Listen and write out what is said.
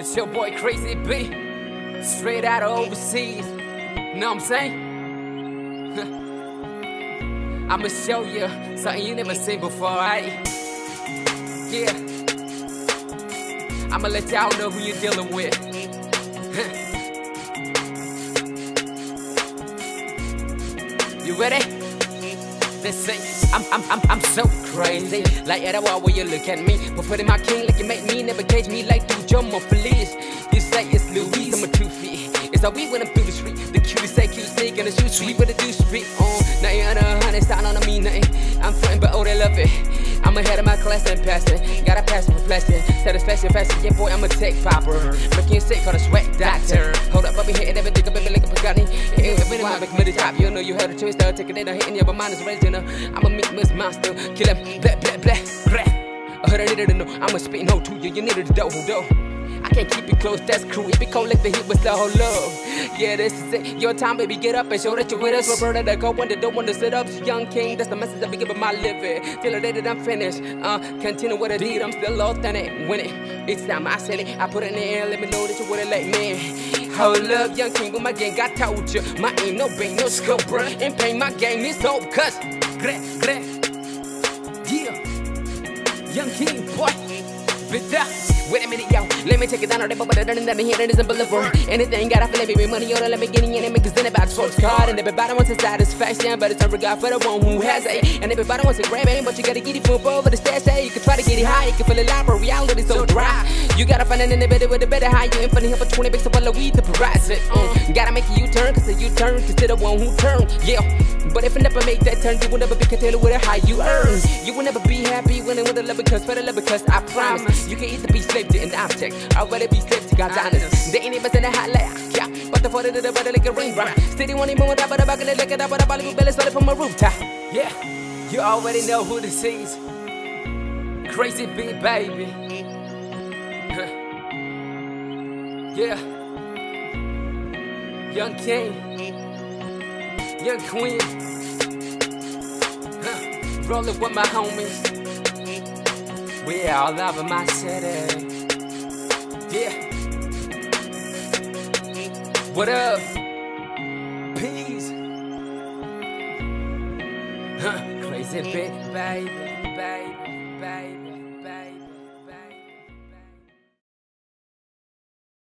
It's your boy Crazy B, straight out of overseas. Know what I'm saying? I'ma show you something you never seen before, right? Yeah. I'ma let y'all know who you're dealing with. You ready? Listen, I'm so crazy. Like at a wall where you look at me, but putting my king like you make me, never cage me like do jump on police. You say it's Louise, I'm a 2 feet. It's how we when I'm through the street. The cuties say cute sneak and the shoe sweet with the do street on. Now you under 100, sound on me nothing. I'm frontin', but oh they love it. I'm ahead of my class and passing. Got a passion for flashing. Satisfaction, fashion. Yeah, boy, I'm a tech popper. Making sick on a sweat doctor. Hold up, I'll be hitting everything. I'll be like a Pagani. Hitting everything, I'll make me the top. You know you heard the choice, start taking it. I'm hitting you, but mine is original. I'm a meat monster. Kill him, blah, blah, blah, blah. I heard I needed to know. I'm a spitting hoe to you. You needed to dough. I can't keep it close, that's crew. It be cold like the heat was the whole love. Yeah, this is it. Your time, baby, get up and show that you're with us. We're burning the go when they don't want to sit up. Young king, that's the message I be giving my living. Till the day that I'm finished. Continue with the deed, I'm still authentic. Winning. Each time I said it, I put it in the air. Let me know that you with it like me. Hold up, young king, with my gang, I told you. My aim, no bait, no scope, bruh. And pain, my game is dope, cuz. Yeah. Young king, boy. B1dda. Wait a minute, yo, let me take it down on the bubble, but turning down the here, and it's unbelievable. Anything got, I feel like baby money, or let me get in and make a zen about sports card. And everybody wants a satisfaction, but it's a regard for the one who has it. And everybody wants a grab it, but you gotta get it from above the stats. Hey, you can try to get it high, you can feel it live, but reality so dry. You gotta find it in the better with the better high. You ain't funny here for 20 bucks to follow weed to price it. Gotta make a U-turn, cause a U-turn, consider one who turn, yeah. But if I never make that turn, you will never be content with how you earn. You will never be happy winning with the love because for the love because I promise. You can either be slave to an object, or rather be slave to God's honest. They ain't even in the hot light, yeah. But the photo to the body like a ring run. Steady one even without but about it like it up, but about to belly started from a rooftop. Yeah, you already know who this is. Crazy B, baby. Yeah. Young king. Young queen. Rollin' with my homies. We all over my city. Yeah. What up? Peace. Crazy bit, baby.